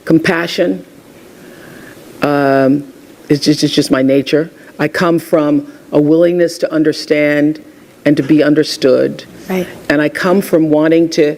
compassion. It's just my nature. I come from a willingness to understand and to be understood. Right. And I come from wanting to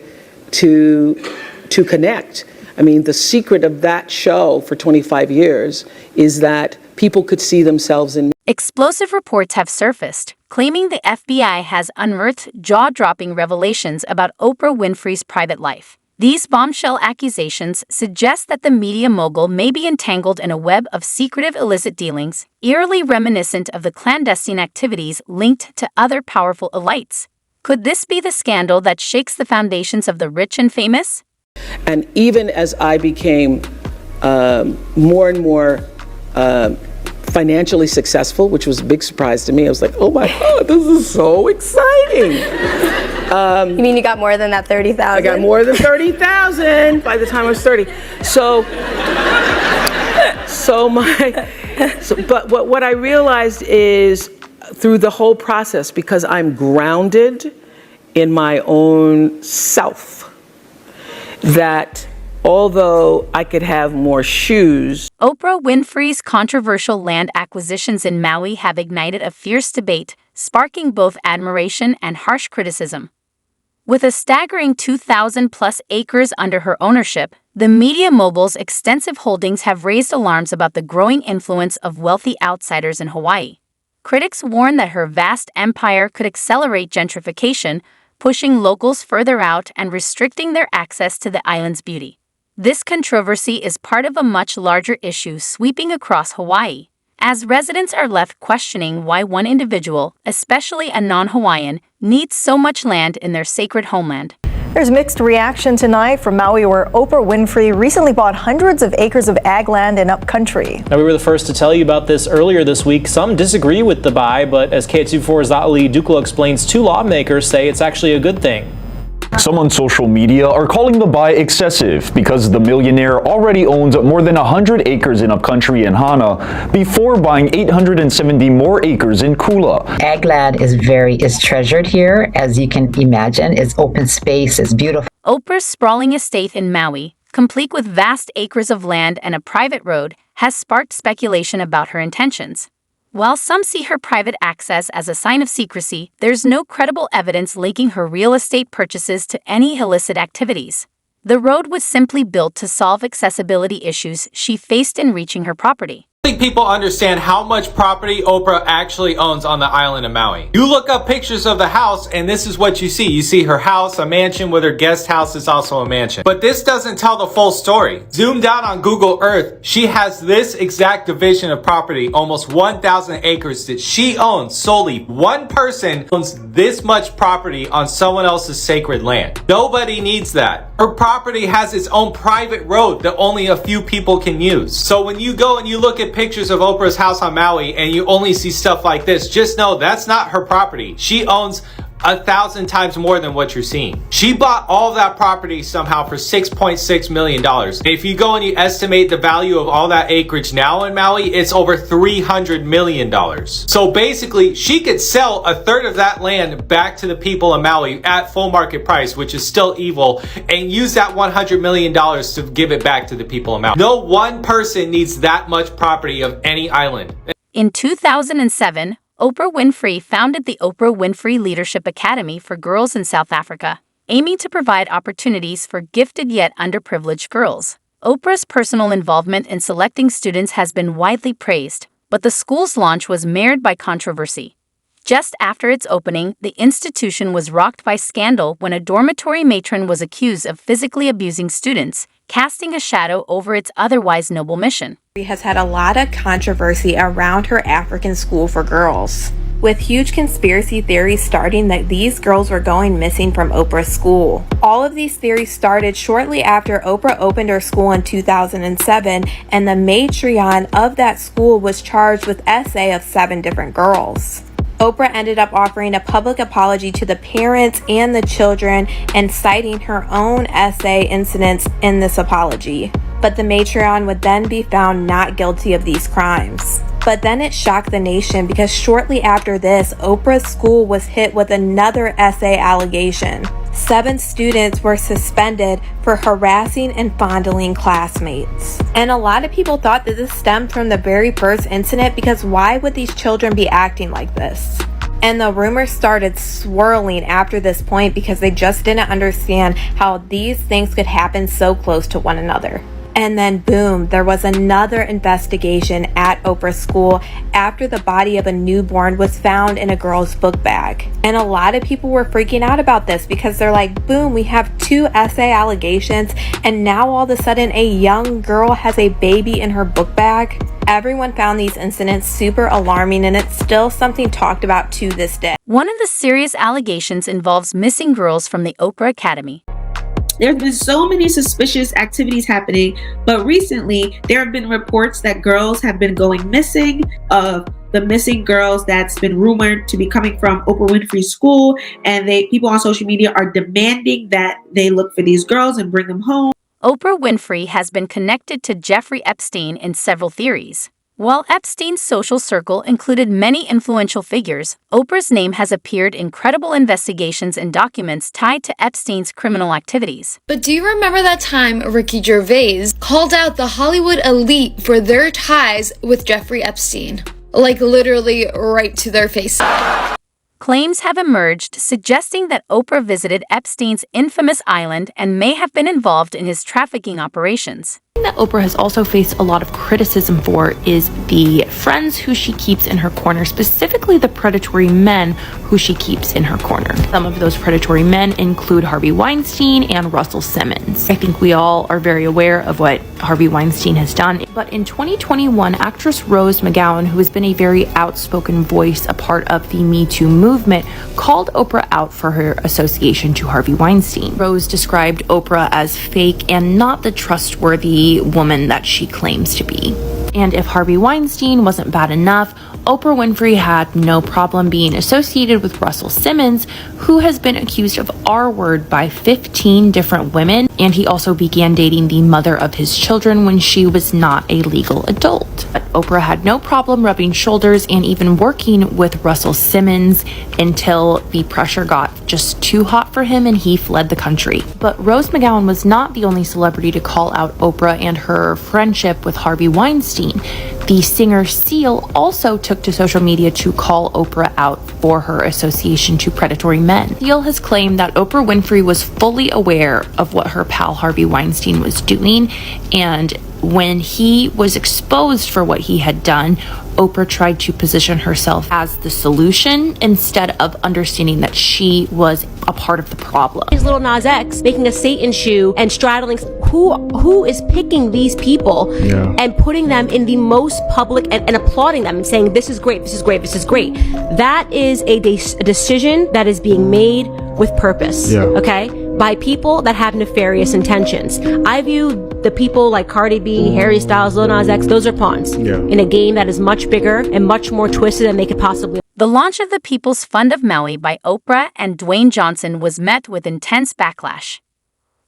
connect. I mean, the secret of that show for 25 years is that people could see themselves in me. Explosive reports have surfaced, claiming the FBI has unearthed jaw-dropping revelations about Oprah Winfrey's private life. These bombshell accusations suggest that the media mogul may be entangled in a web of secretive illicit dealings, eerily reminiscent of the clandestine activities linked to other powerful elites. Could this be the scandal that shakes the foundations of the rich and famous? And even as I became more and more financially successful, which was a big surprise to me, I was like, oh my God, this is so exciting. You mean you got more than that 30,000? I got more than 30,000 by the time I was 30. But what I realized is through the whole process, because I'm grounded in my own self, that although I could have more shoes. Oprah Winfrey's controversial land acquisitions in Maui have ignited a fierce debate, sparking both admiration and harsh criticism. With a staggering 2,000-plus acres under her ownership, the media mogul's extensive holdings have raised alarms about the growing influence of wealthy outsiders in Hawaii. Critics warn that her vast empire could accelerate gentrification, pushing locals further out and restricting their access to the island's beauty. This controversy is part of a much larger issue sweeping across Hawaii, as residents are left questioning why one individual, especially a non-Hawaiian, needs so much land in their sacred homeland. There's mixed reaction tonight from Maui, where Oprah Winfrey recently bought hundreds of acres of ag land in upcountry. Now, we were the first to tell you about this earlier this week. Some disagree with the buy, but as KT24's Ali Dukla explains, two lawmakers say it's actually a good thing. Some on social media are calling the buy excessive because the millionaire already owns more than 100 acres in upcountry in Hana before buying 870 more acres in Kula. Ag land is treasured here, as you can imagine. It's open space, it's beautiful. Oprah's sprawling estate in Maui, complete with vast acres of land and a private road, has sparked speculation about her intentions. While some see her private access as a sign of secrecy, there's no credible evidence linking her real estate purchases to any illicit activities. The road was simply built to solve accessibility issues she faced in reaching her property. I think people understand how much property Oprah actually owns on the island of Maui. You look up pictures of the house and this is what you see. You see her house, a mansion with her guest house is also a mansion. But this doesn't tell the full story. Zoomed out on Google Earth, she has this exact division of property, almost 1,000 acres that she owns solely. One person owns this much property on someone else's sacred land. Nobody needs that. Her property has its own private road that only a few people can use. So when you go and you look at pictures of Oprah's house on Maui and you only see stuff like this, just know that's not her property. She owns 1,000 times more than what you're seeing. She bought all that property somehow for $6.6 million. If you go and you estimate the value of all that acreage now in Maui, it's over $300 million. So basically, she could sell a third of that land back to the people of Maui at full market price, which is still evil, and use that $100 million to give it back to the people of Maui. No one person needs that much property of any island. In 2007, Oprah Winfrey founded the Oprah Winfrey Leadership Academy for girls in South Africa, aiming to provide opportunities for gifted yet underprivileged girls. Oprah's personal involvement in selecting students has been widely praised, but the school's launch was marred by controversy. Just after its opening, the institution was rocked by scandal when a dormitory matron was accused of physically abusing students, casting a shadow over its otherwise noble mission. Has had a lot of controversy around her African school for girls, with huge conspiracy theories starting that these girls were going missing from Oprah's school. All of these theories started shortly after Oprah opened her school in 2007, and the matron of that school was charged with essay of 7 different girls. Oprah ended up offering a public apology to the parents and the children and citing her own essay incidents in this apology. But the matron would then be found not guilty of these crimes. But then it shocked the nation because shortly after this, Oprah's school was hit with another essay allegation. 7 students were suspended for harassing and fondling classmates. And a lot of people thought that this stemmed from the very first incident, because why would these children be acting like this? And the rumors started swirling after this point because they just didn't understand how these things could happen so close to one another. And then boom, there was another investigation at Oprah's school after the body of a newborn was found in a girl's book bag. And a lot of people were freaking out about this because they're like, boom, we have 2 essay allegations and now all of a sudden a young girl has a baby in her book bag. Everyone found these incidents super alarming, and it's still something talked about to this day. One of the serious allegations involves missing girls from the Oprah Academy. There have been so many suspicious activities happening, but recently there have been reports that girls have been going missing, of the missing girls that's been rumored to be coming from Oprah Winfrey's school, and people on social media are demanding that they look for these girls and bring them home. Oprah Winfrey has been connected to Jeffrey Epstein in several theories. While Epstein's social circle included many influential figures, Oprah's name has appeared in credible investigations and documents tied to Epstein's criminal activities. But do you remember that time Ricky Gervais called out the Hollywood elite for their ties with Jeffrey Epstein? Like literally right to their face. Claims have emerged suggesting that Oprah visited Epstein's infamous island and may have been involved in his trafficking operations. That Oprah has also faced a lot of criticism for is the friends who she keeps in her corner, specifically the predatory men who she keeps in her corner. Some of those predatory men include Harvey Weinstein and Russell Simmons. I think we all are very aware of what Harvey Weinstein has done. But in 2021, actress Rose McGowan, who has been a very outspoken voice, a part of the Me Too movement, called Oprah out for her association to Harvey Weinstein. Rose described Oprah as fake and not the trustworthy woman that she claims to be. And if Harvey Weinstein wasn't bad enough, Oprah Winfrey had no problem being associated with Russell Simmons, who has been accused of R-word by 15 different women, and he also began dating the mother of his children when she was not a legal adult. But Oprah had no problem rubbing shoulders and even working with Russell Simmons until the pressure got just too hot for him and he fled the country. But Rose McGowan was not the only celebrity to call out Oprah and her friendship with Harvey Weinstein. The singer Seal also took to social media to call Oprah out for her association to predatory men. Seal has claimed that Oprah Winfrey was fully aware of what her pal Harvey Weinstein was doing, and when he was exposed for what he had done, Oprah tried to position herself as the solution instead of understanding that she was a part of the problem. Lil Nas X making a Satan shoe and straddling, who is picking these people and putting them in the most public and applauding them and saying this is great, this is great, this is great. That is a decision that is being made with purpose, okay? By people that have nefarious intentions. I view the people like Cardi B, Harry Styles, Lil Nas X, those are pawns in a game that is much bigger and much more twisted than they could possibly. The launch of the People's Fund of Maui by Oprah and Dwayne Johnson was met with intense backlash.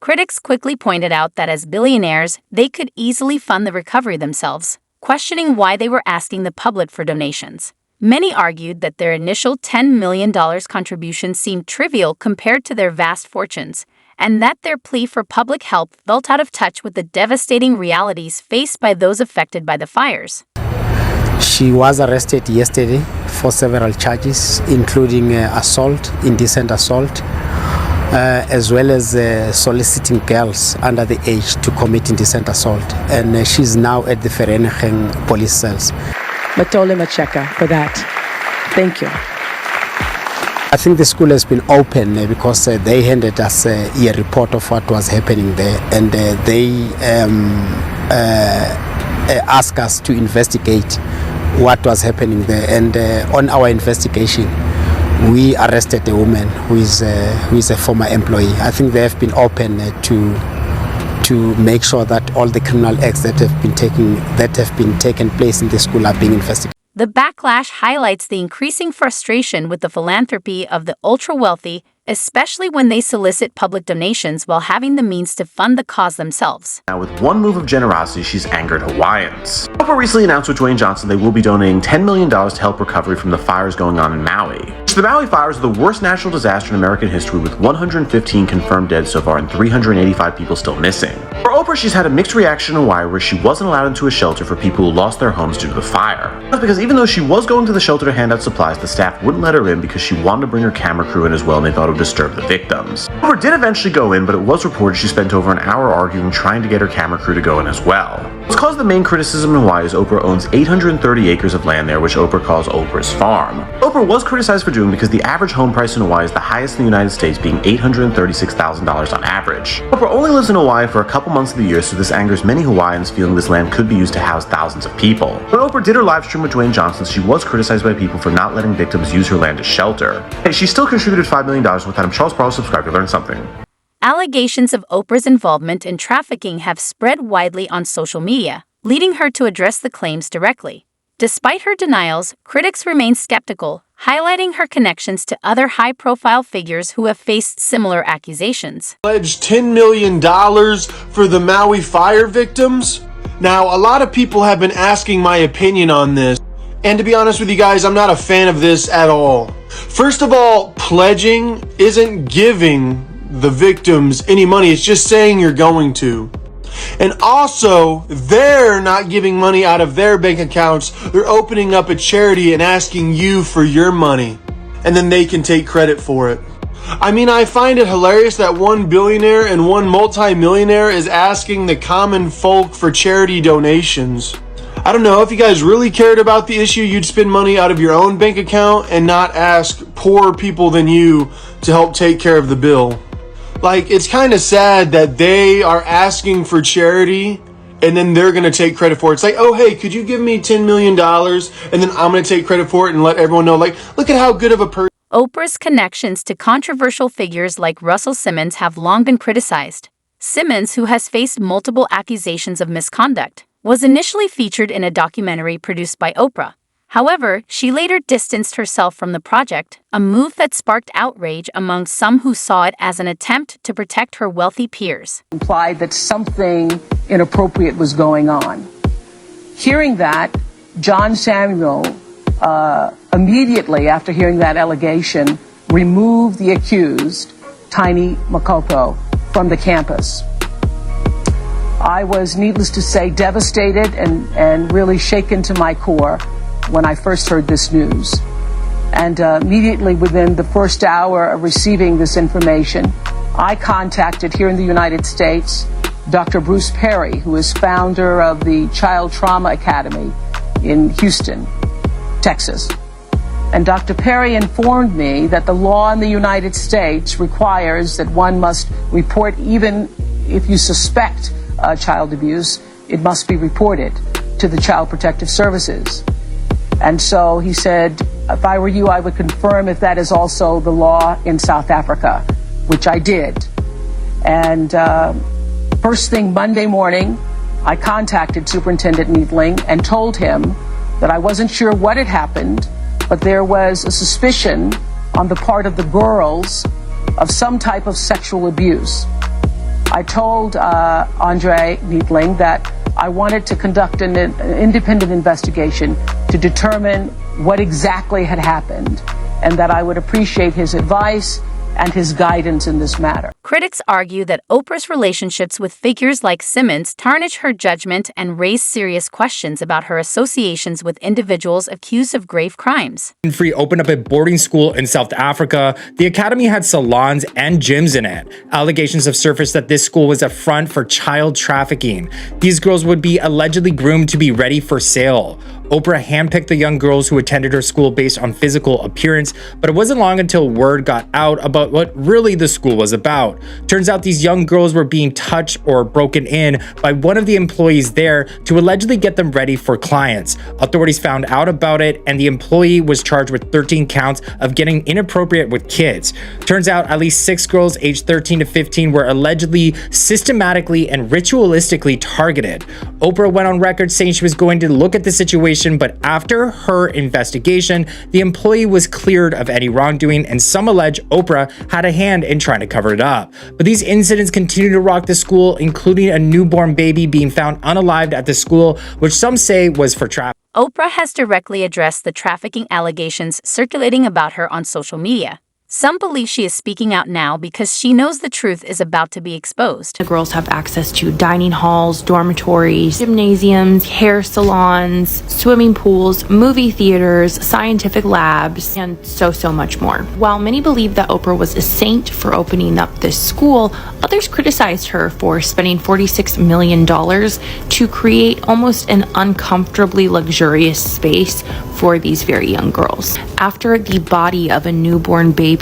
Critics quickly pointed out that as billionaires, they could easily fund the recovery themselves, questioning why they were asking the public for donations. Many argued that their initial $10 million contribution seemed trivial compared to their vast fortunes, and that their plea for public help felt out of touch with the devastating realities faced by those affected by the fires. She was arrested yesterday for several charges, including assault, indecent assault, as well as soliciting girls under the age to commit indecent assault. And she's now at the Vereniging police cells. Matole Macheka for that. Thank you. I think the school has been open because they handed us a report of what was happening there, and they asked us to investigate what was happening there. And on our investigation, we arrested a woman who is a former employee. I think they have been open to make sure that all the criminal acts that have been taken place in the school are being investigated. The backlash highlights the increasing frustration with the philanthropy of the ultra-wealthy, especially when they solicit public donations while having the means to fund the cause themselves. Now, with one move of generosity, she's angered Hawaiians. Oprah recently announced with Dwayne Johnson they will be donating $10 million to help recovery from the fires going on in Maui. So the Maui fires are the worst natural disaster in American history, with 115 confirmed dead so far and 385 people still missing. For Oprah, she's had a mixed reaction in Hawaii, where she wasn't allowed into a shelter for people who lost their homes due to the fire. That's because even though she was going to the shelter to hand out supplies, the staff wouldn't let her in because she wanted to bring her camera crew in as well, and they thought it would disturb the victims. Oprah did eventually go in, but it was reported she spent over an hour arguing trying to get her camera crew to go in as well. What's caused the main criticism in Hawaii is Oprah owns 830 acres of land there, which Oprah calls Oprah's farm. Oprah was criticized for doing because the average home price in Hawaii is the highest in the United States, being $836,000 on average. Oprah only lives in Hawaii for a couple months of the year, so this angers many Hawaiians, feeling this land could be used to house thousands of people. When Oprah did her live stream with Dwayne Johnson, she was criticized by people for not letting victims use her land as shelter. Hey, she still contributed $5 million. With that, I'm Charles Barlow. Subscribe to learn something. Allegations of Oprah's involvement in trafficking have spread widely on social media, leading her to address the claims directly. Despite her denials, critics remain skeptical, highlighting her connections to other high-profile figures who have faced similar accusations. Pledged $10 million for the Maui fire victims? Now, a lot of people have been asking my opinion on this, and to be honest with you guys, I'm not a fan of this at all. First of all, pledging isn't giving the victims any money, it's just saying you're going to. And also, they're not giving money out of their bank accounts. They're opening up a charity and asking you for your money, and then they can take credit for it. I mean, I find it hilarious that one billionaire and one multi-millionaire is asking the common folk for charity donations. I don't know, if you guys really cared about the issue, you'd spend money out of your own bank account and not ask poorer people than you to help take care of the bill. Like, it's kind of sad that they are asking for charity and then they're going to take credit for it. It's like, oh, hey, could you give me $10 million? And then I'm going to take credit for it and let everyone know, like, look at how good of a person. Oprah's connections to controversial figures like Russell Simmons have long been criticized. Simmons, who has faced multiple accusations of misconduct, was initially featured in a documentary produced by Oprah. However, she later distanced herself from the project, a move that sparked outrage among some who saw it as an attempt to protect her wealthy peers. Implied that something inappropriate was going on. Hearing that, John Samuel, immediately after hearing that allegation, removed the accused, Tiny Makopo, from the campus. I was, needless to say, devastated and really shaken to my core when I first heard this news. And immediately within the first hour of receiving this information, I contacted here in the United States Dr. Bruce Perry, who is founder of the Child Trauma Academy in Houston, Texas. And Dr. Perry informed me that the law in the United States requires that one must report, even if you suspect child abuse, it must be reported to the Child Protective Services. And so he said, if I were you, I would confirm if that is also the law in South Africa, which I did. And first thing Monday morning, I contacted Superintendent Needling and told him that I wasn't sure what had happened, but there was a suspicion on the part of the girls of some type of sexual abuse. I told Andre Needling that I wanted to conduct an independent investigation to determine what exactly had happened, and that I would appreciate his advice and his guidance in this matter. Critics argue that Oprah's relationships with figures like Simmons tarnish her judgment and raise serious questions about her associations with individuals accused of grave crimes. Winfrey opened up a boarding school in South Africa. The academy had salons and gyms in it. Allegations have surfaced that this school was a front for child trafficking. These girls would be allegedly groomed to be ready for sale. Oprah handpicked the young girls who attended her school based on physical appearance, but it wasn't long until word got out about what really the school was about. Turns out these young girls were being touched or broken in by one of the employees there to allegedly get them ready for clients. Authorities found out about it, and the employee was charged with 13 counts of getting inappropriate with kids. Turns out at least 6 girls aged 13 to 15 were allegedly systematically and ritualistically targeted. Oprah went on record saying she was going to look at the situation, but after her investigation, the employee was cleared of any wrongdoing, and some allege Oprah had a hand in trying to cover it up. But these incidents continue to rock the school, including a newborn baby being found unalived at the school, which some say was for trafficking. Oprah has directly addressed the trafficking allegations circulating about her on social media. Some believe she is speaking out now because she knows the truth is about to be exposed. The girls have access to dining halls, dormitories, gymnasiums, hair salons, swimming pools, movie theaters, scientific labs, and so much more. While many believe that Oprah was a saint for opening up this school, others criticized her for spending $46 million to create almost an uncomfortably luxurious space for these very young girls. After the body of a newborn baby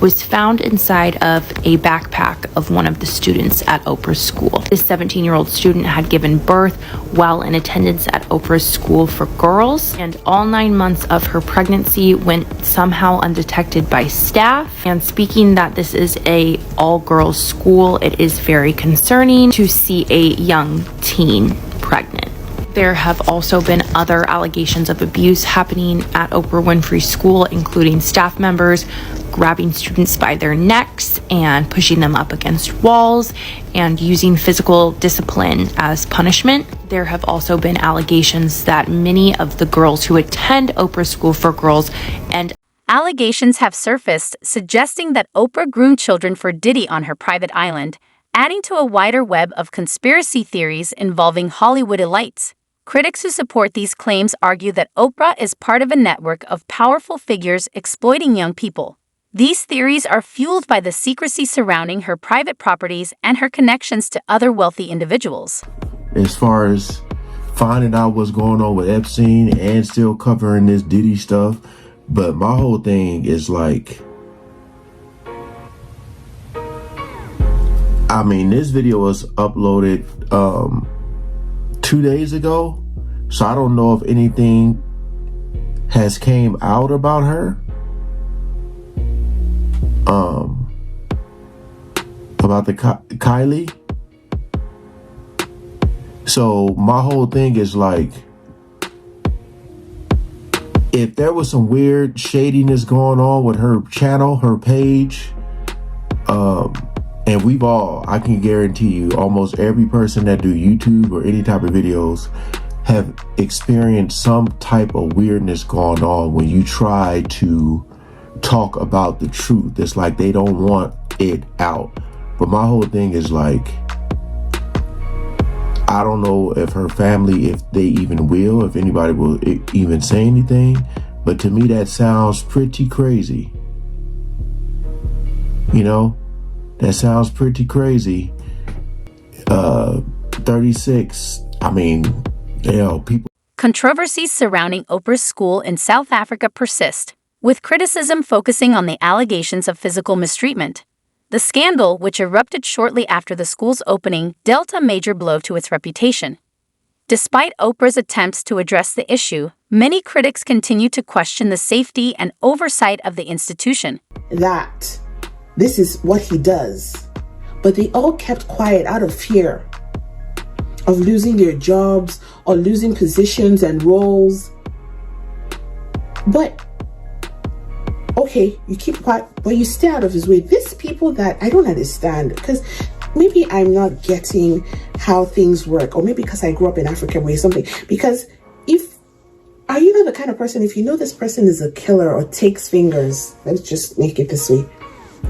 was found inside of a backpack of one of the students at Oprah's school. This 17-year-old student had given birth while in attendance at Oprah's school for girls, and all 9 months of her pregnancy went somehow undetected by staff. And speaking that this is a all-girls school, it is very concerning to see a young teen pregnant. There have also been other allegations of abuse happening at Oprah Winfrey School, including staff members grabbing students by their necks and pushing them up against walls and using physical discipline as punishment. There have also been allegations that many of the girls who attend Oprah School for Girls and allegations have surfaced suggesting that Oprah groomed children for Diddy on her private island, adding to a wider web of conspiracy theories involving Hollywood elites. Critics who support these claims argue that Oprah is part of a network of powerful figures exploiting young people. These theories are fueled by the secrecy surrounding her private properties and her connections to other wealthy individuals. As far as finding out what's going on with Epstein and still covering this Diddy stuff, but my whole thing is like, I mean, this video was uploaded 2 days ago, so I don't know if anything has came out about her. About the Kylie. So my whole thing is like, if there was some weird shadiness going on with her channel, her page, and we've all, I can guarantee you, almost every person that do YouTube or any type of videos have experienced some type of weirdness going on when you try to talk about the truth. It's like they don't want it out. But my whole thing is like, I don't know if her family, if they even will, if anybody will even say anything, but to me that sounds pretty crazy. You know, that sounds pretty crazy. 36, I mean, you know, people. Controversies surrounding Oprah's school in South Africa persist, with criticism focusing on the allegations of physical mistreatment. The scandal, which erupted shortly after the school's opening, dealt a major blow to its reputation. Despite Oprah's attempts to address the issue, many critics continue to question the safety and oversight of the institution. That this is what he does, but they all kept quiet out of fear of losing their jobs or losing positions and roles. But okay, you keep quiet, but you stay out of his way. These people that I don't understand, because maybe I'm not getting how things work, or maybe because I grew up in Africa or something. Because are you not the kind of person, if you know this person is a killer or takes fingers, let's just make it this way,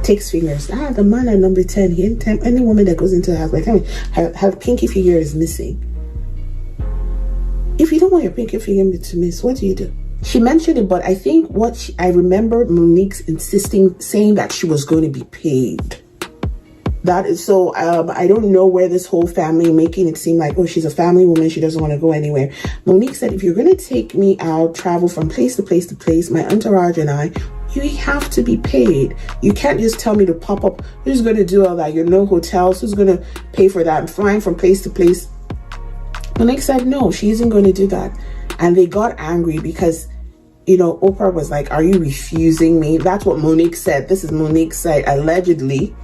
takes fingers. The man at number 10, any woman that goes into the house, by the time her pinky finger is missing. If you don't want your pinky finger to miss, what do you do? She mentioned it, but I think I remember Monique's saying that she was going to be paid. That is so, I don't know where this whole family making it seem like, oh, she's a family woman, she doesn't want to go anywhere. Monique said, if you're going to take me out, travel from place to place to place, my entourage and I, you have to be paid. You can't just tell me to pop up. Who's going to do all that? You're no hotels. Who's going to pay for that? I'm flying from place to place. Monique said, no, she isn't going to do that. And they got angry because, you know, Oprah was like, are you refusing me? That's what Monique said. This is Monique's side, allegedly.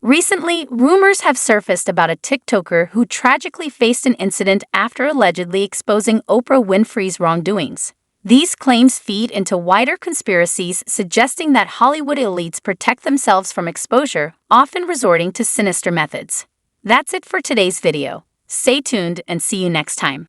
Recently, rumors have surfaced about a TikToker who tragically faced an incident after allegedly exposing Oprah Winfrey's wrongdoings. These claims feed into wider conspiracies suggesting that Hollywood elites protect themselves from exposure, often resorting to sinister methods. That's it for today's video. Stay tuned and see you next time.